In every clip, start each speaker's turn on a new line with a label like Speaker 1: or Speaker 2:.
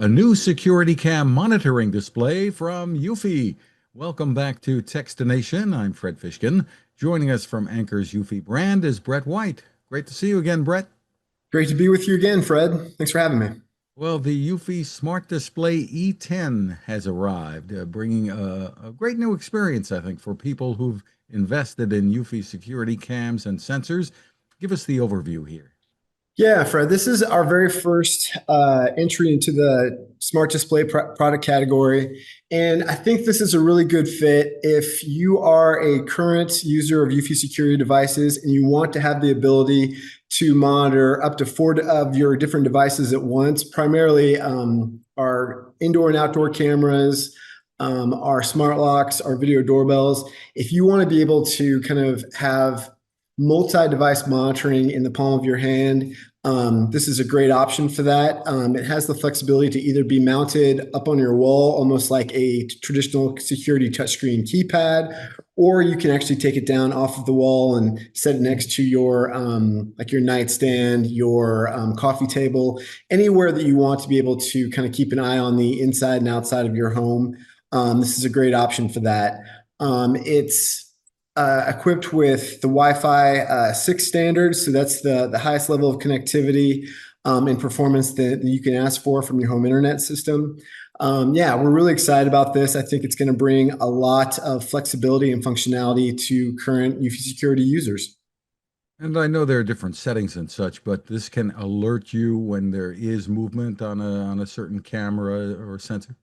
Speaker 1: A new security cam monitoring display from Eufy. Welcome back to Techstination. I'm Fred Fishkin. Joining us from Anchor's Eufy brand is Brett White. Great to see you again, Brett.
Speaker 2: Great to be with you again, Fred. Thanks for having me.
Speaker 1: Well, the Eufy Smart Display E10 has arrived, bringing a great new experience, I think, for people who've invested in Eufy security cams and sensors. Give us the overview here.
Speaker 2: Yeah, Fred, this is our very first entry into the smart display product category. And I think this is a really good fit if you are a current user of Eufy security devices and you want to have the ability to monitor up to 4 of your different devices at once, primarily our indoor and outdoor cameras, our smart locks, our video doorbells. If you want to be able to kind of have multi-device monitoring in the palm of your hand, this is a great option for that. It has the flexibility to either be mounted up on your wall, almost like a traditional security touchscreen keypad, or you can actually take it down off of the wall and set it next to your like your nightstand, your coffee table, anywhere that you want to be able to kind of keep an eye on the inside and outside of your home. This is a great option for that. It's equipped with the Wi-Fi 6 standards. So that's the highest level of connectivity and performance that you can ask for from your home internet system. Yeah, we're really excited about this. I think it's going to bring a lot of flexibility and functionality to current Eufy security users.
Speaker 1: And I know there are different settings and such, but this can alert you when there is movement on a certain camera or sensor.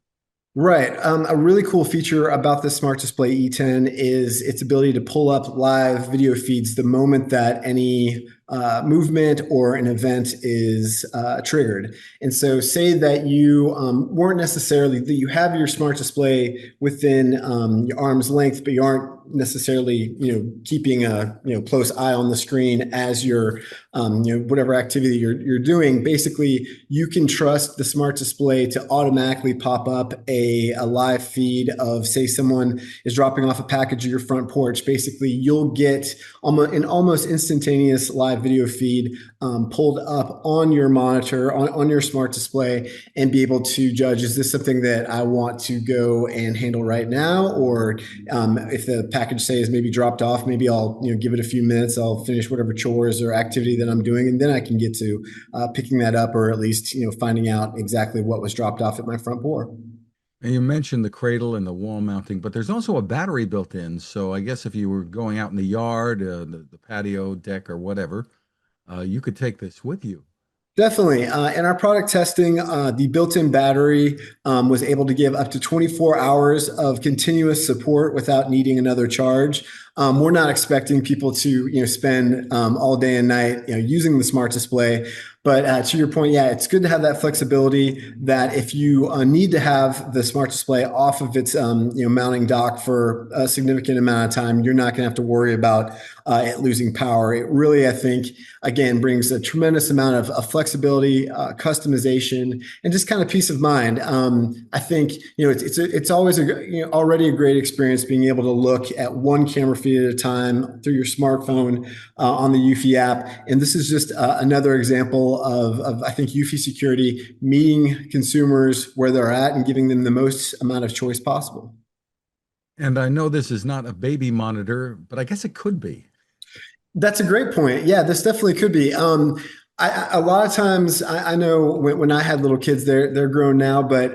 Speaker 2: Right. A really cool feature about the Smart Display E10 is its ability to pull up live video feeds the moment that any movement or an event is triggered. And so say that you weren't necessarily, that you have your smart display within your arm's length, but you aren't necessarily, keeping a, close eye on the screen as you're, whatever activity you're doing. Basically, you can trust the smart display to automatically pop up a live feed of, say, someone is dropping off a package at your front porch. Basically, you'll get an almost instantaneous live video feed pulled up on your monitor, on your smart display, and be able to judge, is this something that I want to go and handle right now? Or if the package, say, is maybe dropped off, maybe I'll give it a few minutes, I'll finish whatever chores or activity that I'm doing, and then I can get to picking that up, or at least finding out exactly what was dropped off at my front door.
Speaker 1: And you mentioned the cradle and the wall mounting, but there's also a battery built in. So I guess if you were going out in the yard, the patio deck or whatever, you could take this with you.
Speaker 2: Definitely. In our product testing, the built-in battery was able to give up to 24 hours of continuous support without needing another charge. We're not expecting people to, spend all day and night, using the smart display. But to your point, yeah, it's good to have that flexibility that if you need to have the smart display off of its, mounting dock for a significant amount of time, you're not going to have to worry about it losing power. It really, I think, again, brings a tremendous amount of flexibility, customization, and just kind of peace of mind. I think, it's always already a great experience being able to look at one camera feed at a time through your smartphone on the Eufy app. And this is just another example of I think Eufy security meeting consumers where they're at and giving them the most amount of choice possible.
Speaker 1: And I know this is not a baby monitor, but I guess it could be.
Speaker 2: That's a great point. Yeah, this definitely could be. A lot of times, I know when I had little kids, they're grown now, but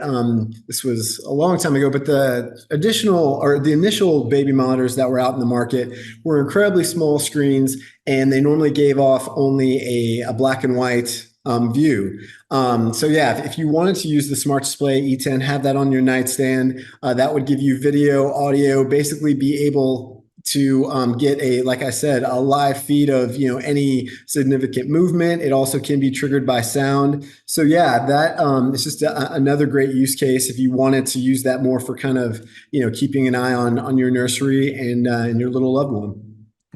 Speaker 2: this was a long time ago. But the initial baby monitors that were out in the market were incredibly small screens, and they normally gave off only a black and white view. So yeah, if you wanted to use the Smart Display E10, have that on your nightstand, that would give you video, audio, basically be able to get like I said, a live feed of any significant movement. It also can be triggered by sound. So yeah, that it's just another great use case if you wanted to use that more for kind of keeping an eye on your nursery and your little loved one.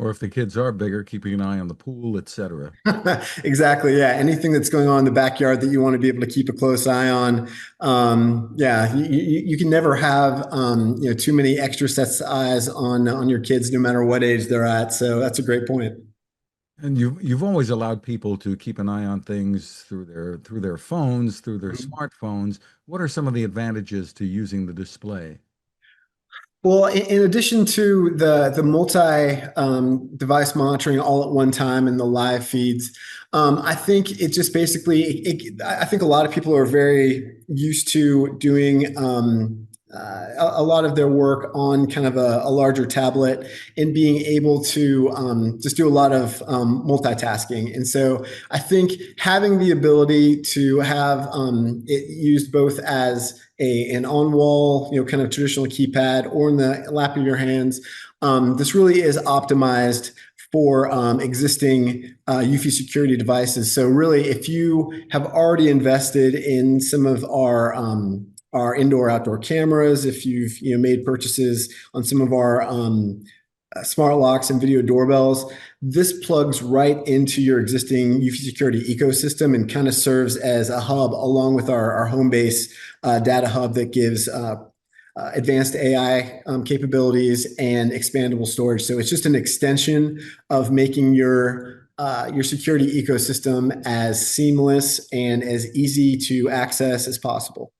Speaker 1: Or if the kids are bigger, keeping an eye on the pool, etc.
Speaker 2: Exactly. Yeah. Anything that's going on in the backyard that you want to be able to keep a close eye on. Yeah. You can never have, too many extra sets of eyes on your kids, no matter what age they're at. So that's a great point.
Speaker 1: And you've always allowed people to keep an eye on things through their phones, through their
Speaker 2: Mhm.
Speaker 1: smartphones. What are some of the advantages to using the display?
Speaker 2: Well, in addition to the multi device monitoring all at one time and the live feeds, I think it just basically I think a lot of people are very used to doing a lot of their work on kind of a larger tablet and being able to just do a lot of multitasking. And so I think having the ability to have it used both as an on-wall, kind of traditional keypad or in the lap of your hands. This really is optimized for existing Eufy security devices. So really, if you have already invested in some of our indoor outdoor cameras, if you've made purchases on some of our smart locks and video doorbells, this plugs right into your existing Eufy security ecosystem and kind of serves as a hub along with our home base data hub that gives advanced AI capabilities and expandable storage. So it's just an extension of making your security ecosystem as seamless and as easy to access as possible.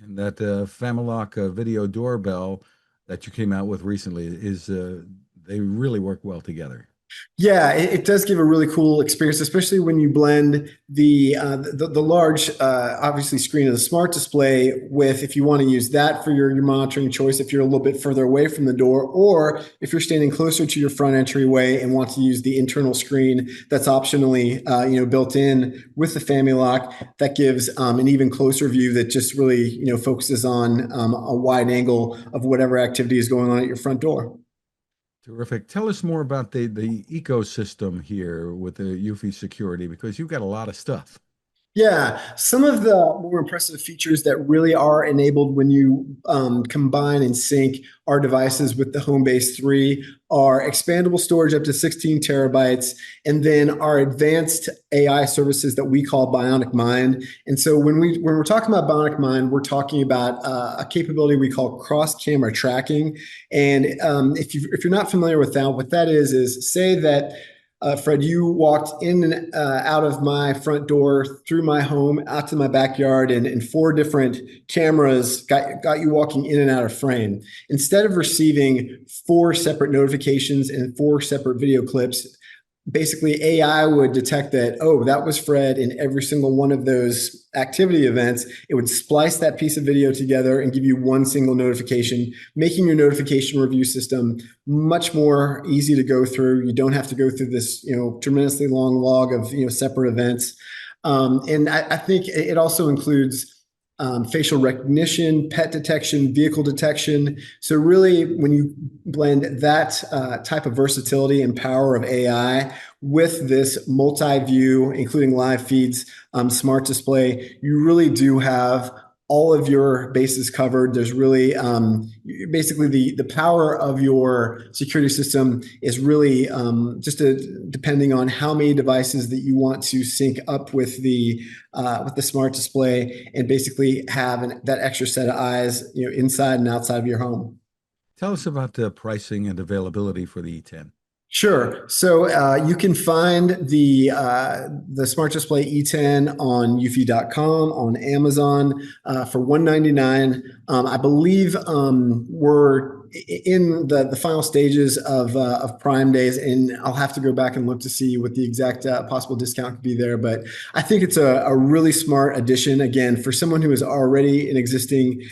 Speaker 1: And that Familock video doorbell that you came out with recently is they really work well together.
Speaker 2: Yeah, it does give a really cool experience, especially when you blend the large, obviously screen of the smart display with, if you want to use that for your monitoring choice, if you're a little bit further away from the door, or if you're standing closer to your front entryway and want to use the internal screen that's optionally built in with the Family Lock, that gives an even closer view that just really focuses on a wide angle of whatever activity is going on at your front door.
Speaker 1: Terrific. Tell us more about the ecosystem here with the Eufy security because you've got a lot of stuff.
Speaker 2: Yeah, some of the more impressive features that really are enabled when you combine and sync our devices with the Homebase 3 are expandable storage up to 16 terabytes, and then our advanced AI services that we call Bionic Mind. And so when we're talking about Bionic Mind, we're talking about a capability we call cross camera tracking. And if you're not familiar with that, what that is say that Fred, you walked in and out of my front door, through my home, out to my backyard, and four different cameras got you walking in and out of frame. Instead of receiving four separate notifications and four separate video clips, basically AI would detect that, oh, that was Fred in every single one of those activity events. It would splice that piece of video together and give you one single notification, making your notification review system much more easy to go through. You don't have to go through this, tremendously long log of, separate events. And I think it also includes facial recognition, pet detection, vehicle detection. So really, when you blend that type of versatility and power of AI with this multi-view, including live feeds, smart display, you really do have all of your bases covered. There's really basically the power of your security system is really depending on how many devices that you want to sync up with the smart display and basically have that extra set of eyes, inside and outside of your home.
Speaker 1: Tell us about the pricing and availability for the E10.
Speaker 2: Sure. So you can find the Smart Display E10 on eufy.com, on Amazon for $199. I believe we're in the final stages of Prime days, and I'll have to go back and look to see what the exact possible discount could be there. But I think it's a really smart addition, again, for someone who is already an existing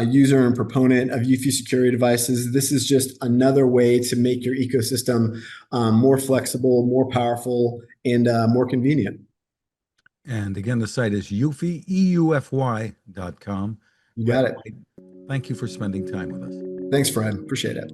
Speaker 2: user and proponent of Eufy security devices. This is just another way to make your ecosystem more flexible, more powerful, and more convenient.
Speaker 1: And again, the site is Eufy, EUFY.com.
Speaker 2: You
Speaker 1: Fred
Speaker 2: got it.
Speaker 1: White, thank you for spending time with us.
Speaker 2: Thanks, Fred. Appreciate it.